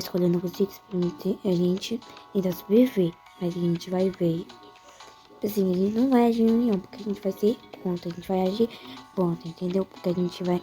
escolhendo coisas pra a gente ainda sobreviver. Mas a gente vai ver. Assim, a gente não vai agir em união, porque a gente vai ser contra. A gente vai agir contra, entendeu? Porque a gente vai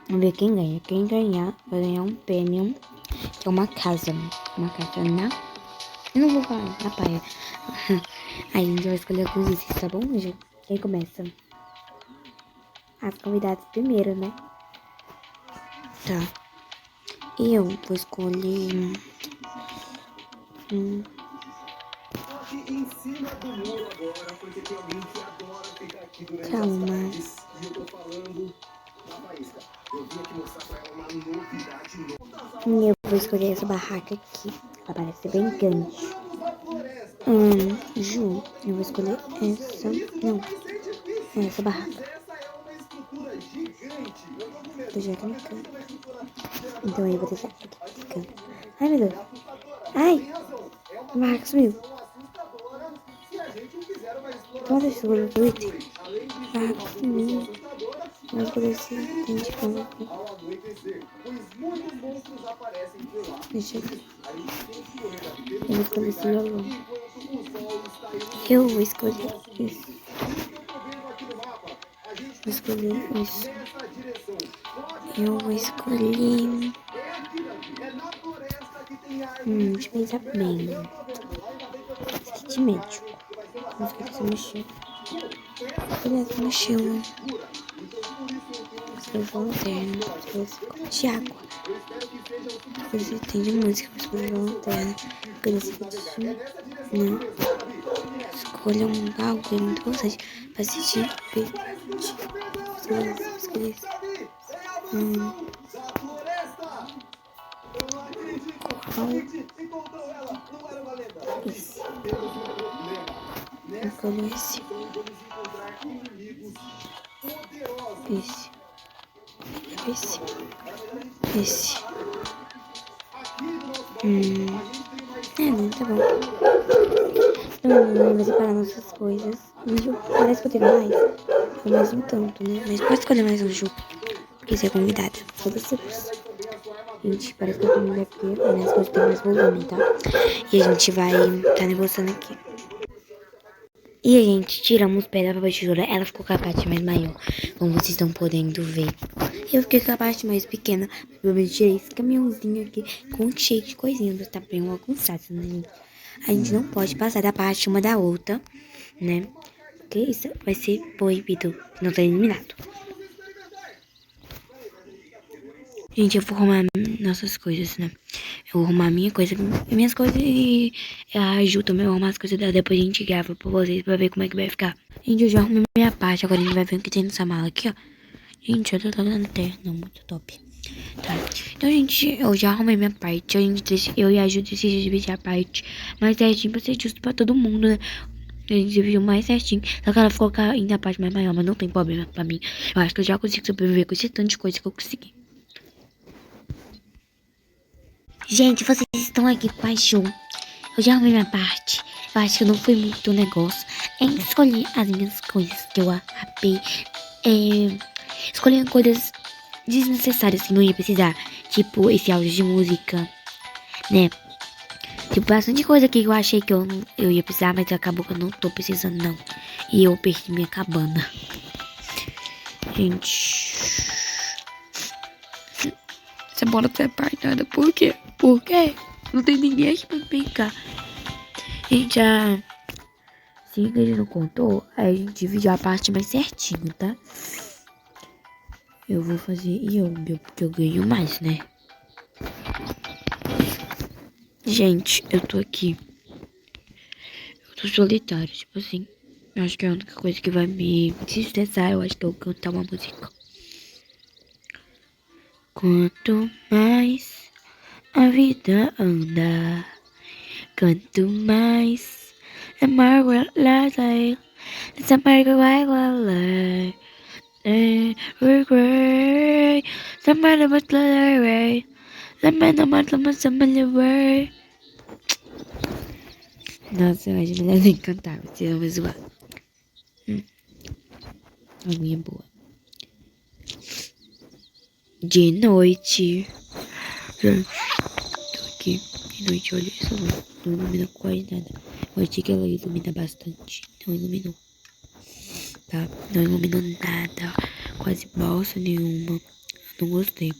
ver quem ganha. Quem ganhar vai ganhar um prêmio, que é uma casa. Uma casa na... Eu não vou falar, na praia. Aí a gente vai escolher alguns itens, tá bom, Ju? Quem começa? As convidadas primeiro, né? Tá. Eu vou escolher... Calma. Eu vou escolher essa barraca aqui. Ela parece bem grande. Ju, eu vou escolher essa... Não. Essa barraca. Eu já clicando. Então eu vou deixar aqui clicando. Ai, meu Deus. Ai! A barraca sumiu. Toda essa coisa do Twitter. A barraca sumiu. Mas por esse gente falou aqui. Deixa eu ver. Eu vou escolher esse violão. Eu vou escolher isso. Vou escolher isso. Eu vou escolher... deixa eu pensar bem. Esse de médico. Vamos escolher essa mochila. Escolher essa mochila. Escolher essa lanterna. Escolher esse copo de água. Escolher esse item de música. Escolher essa lanterna. Escolher esse item de... Escolha algo que é muito importante pra assistir. Escolher esse. Qual? Esse. Escolho esse. Esse. Não, tá bom. Não, vou separar nossas coisas. Parece que eu tenho mais. É mais um tanto, né? Mas pode escolher mais um jogo. Porque você é convidada. Foda-se. Gente, parece que eu tenho mais aqui. Parece que eu tenho mais volume, tá? E a gente vai tá negociando aqui. E a gente tiramos pedra, papel, tesoura. Ela ficou com a parte mais maior, como vocês estão podendo ver. Eu fiquei com a parte mais pequena. Eu tirei esse caminhãozinho aqui com cheio de coisinhas. Tá bem alcançado, né, gente? A gente não pode passar da parte uma da outra, né? Porque isso vai ser proibido. Não tá eliminado. Gente, eu vou arrumar nossas coisas, né? Eu vou arrumar minhas coisas e a Ju também vai arrumar as coisas dela. Depois a gente grava pra vocês pra ver como é que vai ficar. Gente, eu já arrumei minha parte. Agora a gente vai ver o que tem nessa mala aqui, ó. Gente, eu tô tocando até. Não, muito top. Tá. Então, gente, eu já arrumei minha parte. Eu e a Ju decidimos dividir a parte mais certinho pra ser justo pra todo mundo, né? A gente dividiu mais certinho. Só que ela ficou ainda a parte mais maior, mas não tem problema pra mim. Eu acho que eu já consigo sobreviver com esse tanto de coisa que eu consegui. Gente, vocês estão aqui com a Ju. Eu já arrumei minha parte. Eu acho que não foi muito negócio em escolher as minhas coisas que eu acabei escolhendo coisas desnecessárias que não ia precisar. Tipo, esse áudio de música, né? Tipo, bastante coisa que eu achei que eu ia precisar, mas acabou que eu não tô precisando, não. E eu perdi minha cabana. Gente... Essa bola não foi apartada. Por quê? Por quê? Não tem ninguém aqui pra brincar. Gente, se a gente não contou, aí a gente dividiu a parte mais certinho, tá? Eu vou fazer porque eu ganho mais, né? Gente, eu tô aqui. Eu tô solitário, tipo assim. Eu acho que é a única coisa que vai me desestressar. Eu acho que eu cantar uma música. Quanto mais a vida anda, quanto mais amargo ela sai, essa amarga vai valer. Regret, somebody must let away. Somebody must away. Nossa, eu acho melhor nem cantar, vocês vão me zoar. A minha boa. De noite. porque de noite, olha essa luz, não ilumina quase nada. Eu achei que ela ilumina bastante, não iluminou, tá? Não iluminou nada, quase bolsa nenhuma. Não gostei,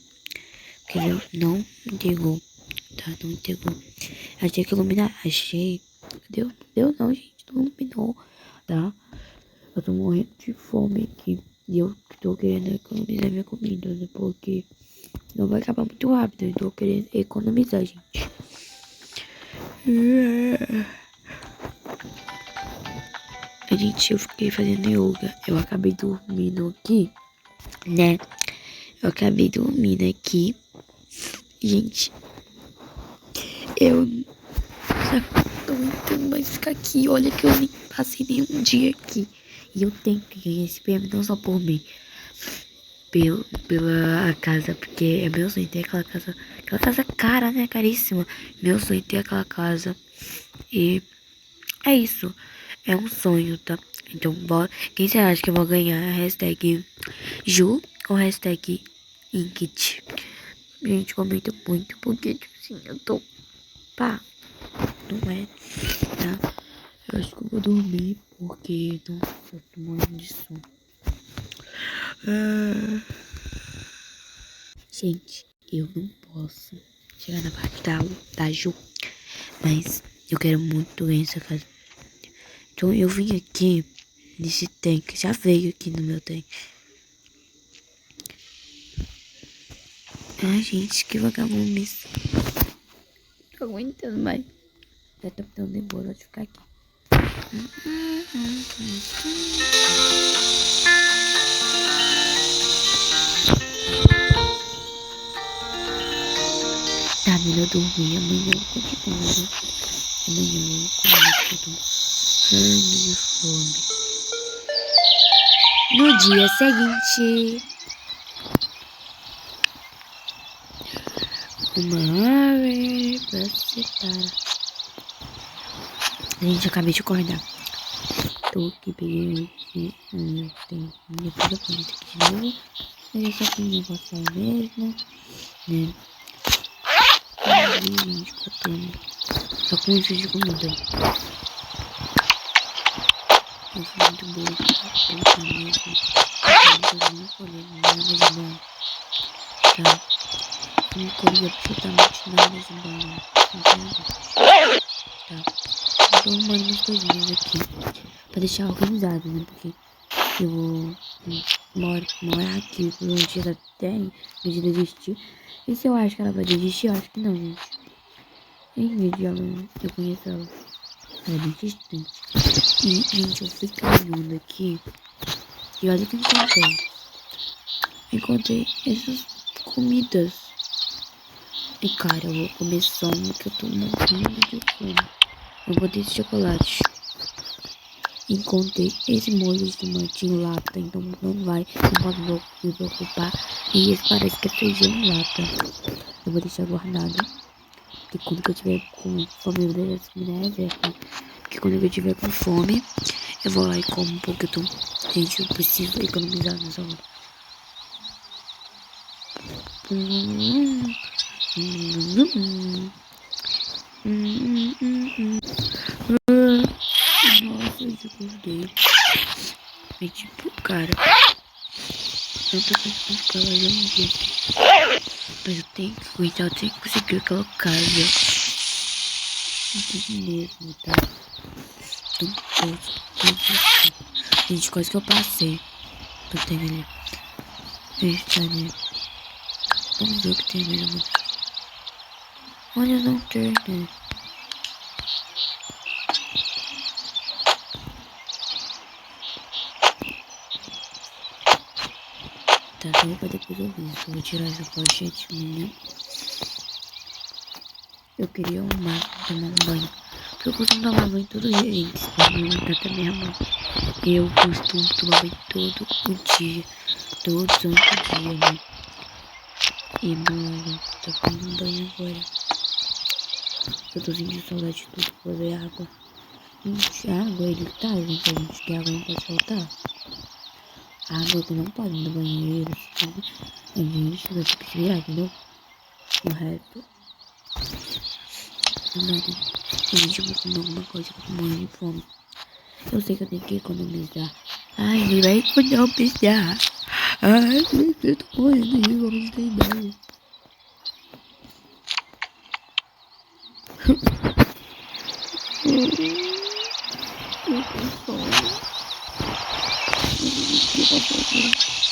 porque não entregou, tá? Não entregou. Achei que iluminar, achei. Deu não, gente, não iluminou, tá? Eu tô morrendo de fome aqui. E eu tô querendo economizar minha comida, né? Porque não vai acabar muito rápido. Eu tô querendo economizar, gente. Gente, eu fiquei fazendo yoga. Eu acabei dormindo aqui, né? Eu acabei dormindo aqui. Gente, eu não tô aguentando mais ficar aqui. Olha que eu nem passei nenhum dia aqui. E eu tenho que ganhar esse prêmio não só por mim. Pela casa, porque é meu sonho ter aquela casa cara, né, caríssima, meu sonho ter aquela casa, e é isso, é um sonho, tá? Então, bora, quem você acha que eu vou ganhar? Hashtag Ju ou hashtag Inkit? Gente, comenta muito, porque, tipo assim, eu tô, pá, não é, tá? Eu acho que eu vou dormir, porque, nossa, eu tô morrendo de sono. Gente, eu não posso chegar na parte da Ju, mas eu quero muito ganhar essa casa. Então eu vim aqui nesse tanque, já veio aqui no meu tanque. Ai, gente, que vagabundo isso. Não tô aguentando mais. Já tô ficando nervosa de ficar aqui. Tá, melhor dormir. Amanhã eu continuo, né? Amanhã eu comer tudo. Morrendo de fome. No dia seguinte, uma árvore pra separar. Gente, eu acabei de acordar. Tô aqui, peguei tem minha coisa bonita aqui de novo. Mas essa aqui não vou sair mesmo, né? E, gente, só com isso de comida. Eu fui muito boa, tá? Eu mesmo. Eu não colhi nada de bom, tá? Eu não colhi absolutamente nada de bom, sinceramente, tá? Eu tô arrumando umas coisinhas aqui pra deixar organizado, né? Porque eu vou morar aqui durante até de desistir. E se eu acho que ela vai desistir, eu acho que não, gente. Em vídeo eu conheço ela. Ela é bem distante. E, gente, eu fui caminhando aqui. E olha o que eu encontrei. Encontrei essas comidas. E, cara, eu vou comer só uma que eu tô morrendo de fome. Eu vou ter esse chocolate. Encontrei esse molho de tomate em lata, então não pode me preocupar. E esse parece que é feijão em lata. Eu vou deixar guardado. Porque quando eu tiver com fome, eu vou deixar essa comida reserva. Porque quando eu tiver com fome, eu vou lá e como, porque eu tô... Gente, eu preciso economizar nessa hora. Nossa, eu acordei. E tipo, cara, eu tô pensando ficar lá um dia. Mas eu tenho que cuidar, eu tenho que conseguir aquela casa. Não mesmo, tá? Não posso. Gente, quase que eu passei. Tô tendo ali. Eita, né? Vamos ver o que tem mesmo. Olha, não tem, né? Tá, só pra depois eu ver. Eu vou tirar essa pochete minha. Eu queria tomar um banho. Porque eu costumo tomar banho todo dia, gente. Até minha mãe. Eu costumo tomar banho todo o dia. Todo santo dia, né? E, mano, tô tomando banho agora. Eu tô sentindo saudade de tudo pra ver água. Gente, água ele tá, gente. A gente que água não pode faltar. Água que não pode ir no banheiro. A gente vai ter que se virar, entendeu? O resto Nada. Gente, eu vou comer alguma coisa que eu tô morrendo de fome. Eu sei que eu tenho que economizar. Ai, ele vai economizar. Ai, eu tô morrendo de fome, não tem ideia. Eu tô com fome. O que eu vou fazer?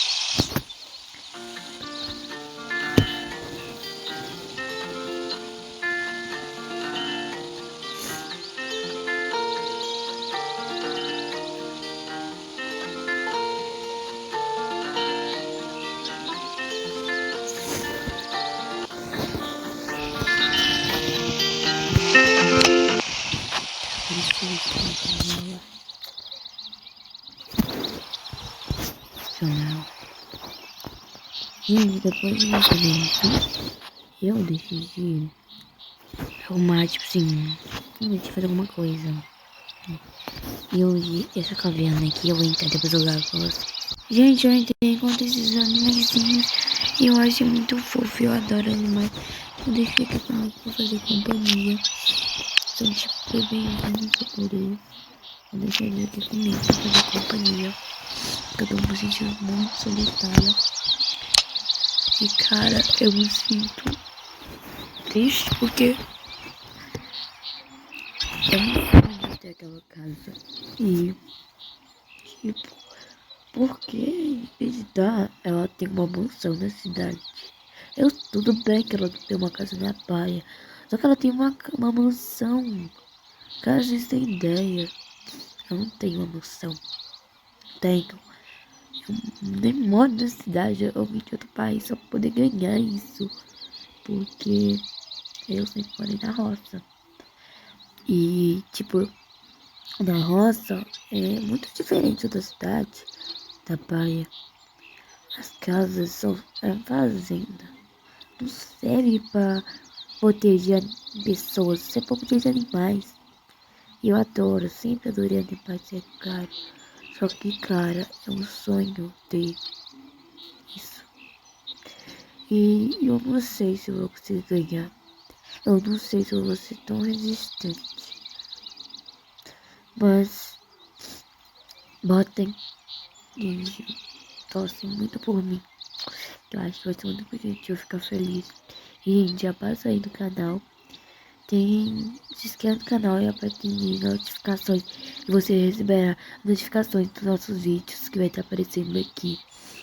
Gente, depois de eu fazer isso, eu decidi arrumar, tipo assim, eu decidi fazer alguma coisa. E hoje, essa caverna aqui, eu vou entrar depois eu gravo pra vocês. Gente, eu entrei enquanto esses animaizinhos e eu acho muito fofo, eu adoro animais. Eu deixei aqui comigo pra fazer companhia. São tipo bebezinhos que eu adorei. Eu deixei eles aqui comigo pra fazer companhia. Porque eu tô me sentindo muito solitária. E cara, eu me sinto triste porque eu não conheço aquela casa. E tipo, porque visitar ela tem uma mansão na cidade. Eu tudo bem que ela tem uma casa na praia. Só que ela tem uma mansão. Cara, vocês têm ideia. Eu não tenho uma mansão. Tenho. Eu nem moro na cidade. Eu vim de outro país só pra poder ganhar isso. Porque eu sempre morei na roça. E, tipo, na roça é muito diferente da cidade, da praia. As casas são fazenda. Não serve pra proteger pessoas, serve pra proteger animais. E eu adoro, sempre adorei animais, é claro. Só que, cara, é um sonho ter isso. E eu não sei se eu vou conseguir ganhar. Eu não sei se eu vou ser tão resistente. Mas botem e torcem muito por mim. Eu acho que vai ser muito positivo ficar feliz. E já passa aí no canal. Se inscreve no canal e aperta em notificações. E você receberá notificações dos nossos vídeos que vai estar aparecendo aqui.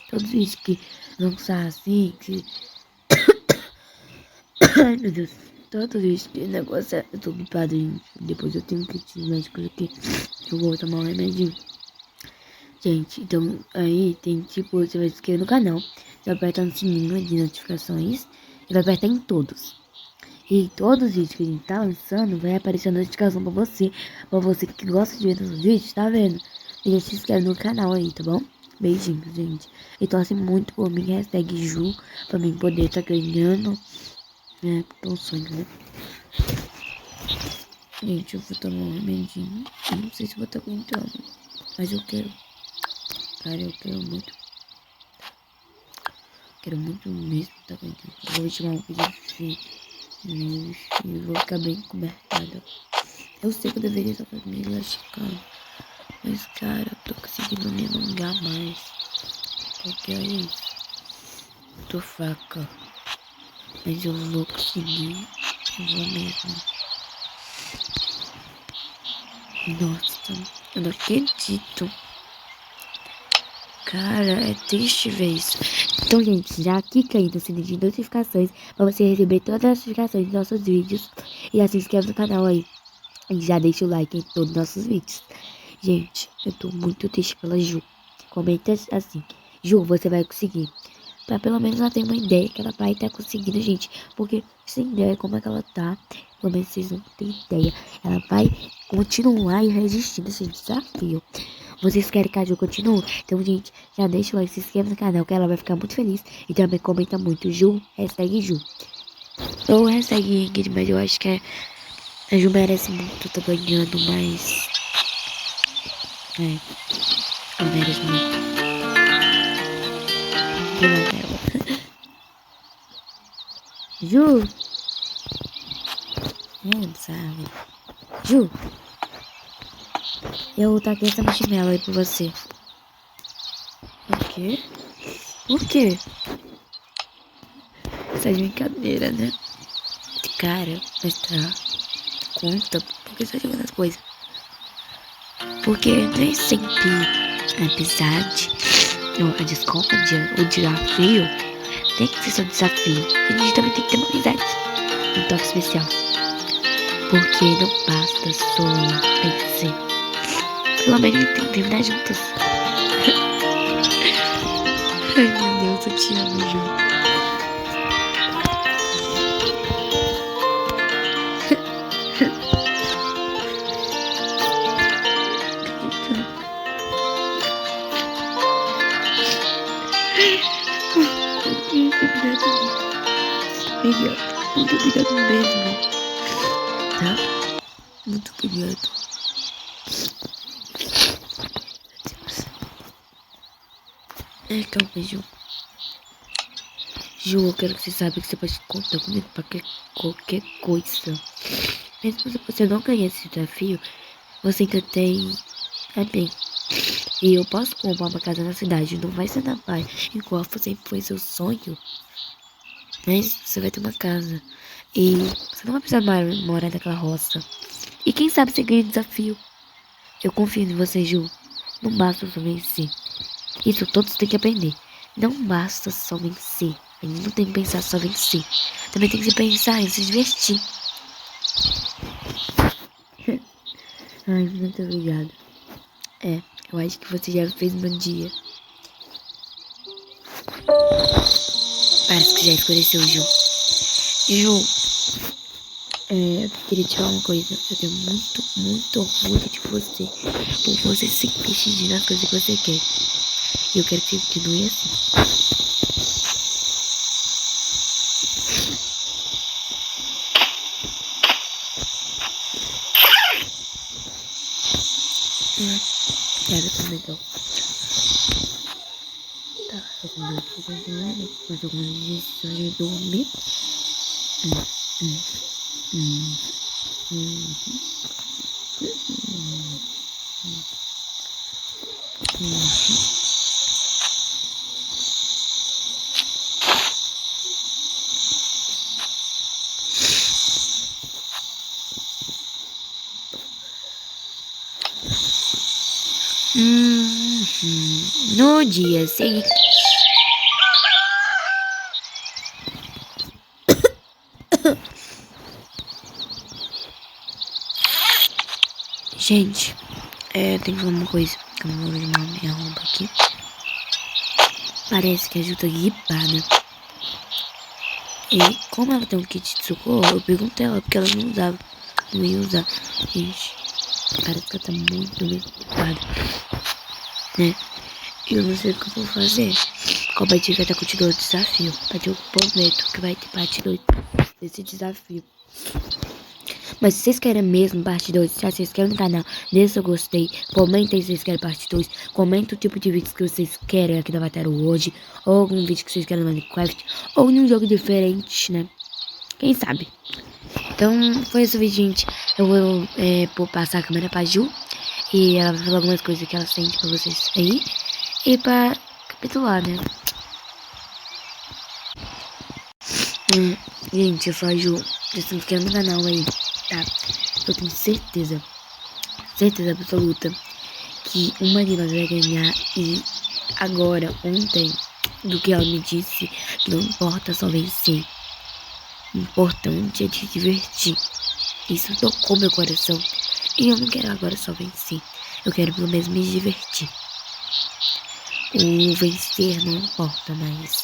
Todos os vídeos que lançar assim, que... Ai, meu Deus. Todos os vídeos que negócio eu tô gripado, gente. Depois eu tenho que ir no médico aqui. Eu vou tomar um remedinho. Gente, então aí tem tipo, você vai se inscrever no canal. Você vai apertar no sininho de notificações. E vai apertar em todos. E todos os vídeos que a gente tá lançando vai aparecer a notificação pra você. Pra você que gosta de ver nossos vídeos, tá vendo? E já se inscreve no canal aí, tá bom? Beijinhos, gente. E torce muito por mim, hashtag Ju, pra mim poder tá ganhando. É, porque é um sonho, né? Gente, eu vou tomar um remedinho. Eu não sei se vou estar aguentando. Mas eu quero. Cara, eu quero muito. Quero muito mesmo tá aguentando. Eu vou chamar um pedido de e vou ficar bem cobertada. Eu sei que eu deveria estar fazendo me lascando. Mas, cara, eu tô conseguindo me alongar mais. Porque olha isso. Eu tô fraca. Mas eu vou conseguir. Eu vou mesmo. Nossa, eu não acredito. Cara, é triste ver isso. Então, gente, já clica aí no sininho de notificações pra você receber todas as notificações dos nossos vídeos. E já se inscreve no canal aí. E já deixa o like em todos os nossos vídeos. Gente, eu tô muito triste pela Ju. Comenta assim. Ju, você vai conseguir. Pra pelo menos ela ter uma ideia que ela vai estar conseguindo, gente. Porque sem ideia como é que ela tá. Pelo menos vocês não têm ideia. Ela vai continuar resistindo a esse desafio. Vocês querem que a Ju continue? Então, gente, já deixa o like, se inscreve no canal que ela vai ficar muito feliz. E também comenta muito. Ju, hashtag Ju. Ou hashtag Ingrid, mas eu acho que a Ju merece muito, tá ganhando, mas... ela merece muito. Que mais ela? Ju! sabe? Ju, eu taquei essa marshmallow aí pra você. O quê? Por quê? Essa é de brincadeira, né? Cara, mas tá. Conta, por que você tá jogando as coisas? Porque nem sempre a amizade, ou a discórdia, o desafio, tem que ser só desafio. A gente também tem que ter uma amizade, um toque especial. Porque não basta só vencer. Pelo menos tem que terminar juntos. Ai meu Deus, eu te amo, Ju. Obrigado. Muito obrigado mesmo. Tá? Muito obrigado. Calma, Ju. Ju, eu quero que você saiba que você pode contar comigo pra qualquer coisa. Mesmo se você não ganhar esse desafio, você ainda tem a mim. E eu posso comprar uma casa na cidade. Não vai ser na paz, igual sempre foi seu sonho. Mas você vai ter uma casa. E você não vai precisar morar naquela roça. E quem sabe você ganha o desafio. Eu confio em você, Ju. Não basta só vencer. Isso todos têm que aprender. Não basta só vencer. A gente não tem que pensar só vencer. Também tem que se pensar em se divertir. Ai, muito obrigado. Eu acho que você já fez meu dia. Parece que já escureceu, Ju. Ju, eu queria te falar uma coisa. Eu tenho muito orgulho de você. Por você sempre decidir nas coisas que você quer. E eu quero que você continue assim. Cara, tá legal. Tá fazendo coisa agora. Mais algumas vezes eu ia dormir. No dia seguinte. Gente, eu tenho que falar uma coisa. Eu vou arrumar minha roupa aqui. Parece que a Ju tá gripada. E como ela tem um kit de socorro, eu perguntei a ela porque ela não usava. Não ia usar. Gente, parece que ela tá muito gripada. Né? E eu não sei o que eu vou fazer. Qual vai ter continuar o desafio. Mas eu prometo que vai ter parte 2 desse desafio. Mas se vocês querem mesmo parte 2, se vocês querem no canal, deixa eu gostei. Comentem se vocês querem parte 2. Comenta o tipo de vídeo que vocês querem aqui na Batalha hoje. Ou algum vídeo que vocês querem no Minecraft. Ou em um jogo diferente, né? Quem sabe? Então, foi isso, gente. Eu vou passar a câmera pra Ju. E ela vai falar algumas coisas que ela sente pra vocês aí. E pra capitular, né? Gente, eu sou a Ju. Vocês se inscrevam no canal aí, tá? Eu tenho certeza absoluta, que uma de nós vai ganhar. E agora, ontem, do que ela me disse, não importa só vencer. O importante é te divertir. Isso tocou meu coração. E eu não quero agora só vencer. Eu quero pelo menos me divertir. O vencer não importa mais.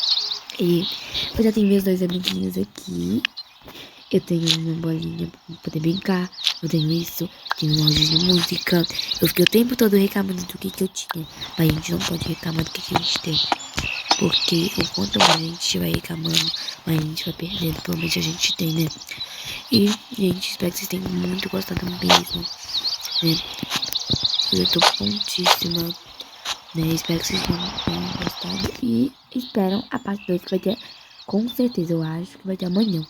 E eu já tenho meus 2 amiguinhos aqui. Eu tenho uma bolinha pra poder brincar. Eu tenho isso. Tenho um loja de música. Eu fiquei o tempo todo reclamando do que eu tinha. Mas a gente não pode reclamar do que a gente tem. Porque o quanto mais a gente vai reclamando, mais a gente vai perdendo. Pelo menos a gente tem, né? E, gente, espero que vocês tenham muito gostado mesmo. Né? Eu tô prontíssima. Né? Espero que vocês tenham gostado. E esperam a parte 2 que vai ter, com certeza, eu acho que vai ter amanhã.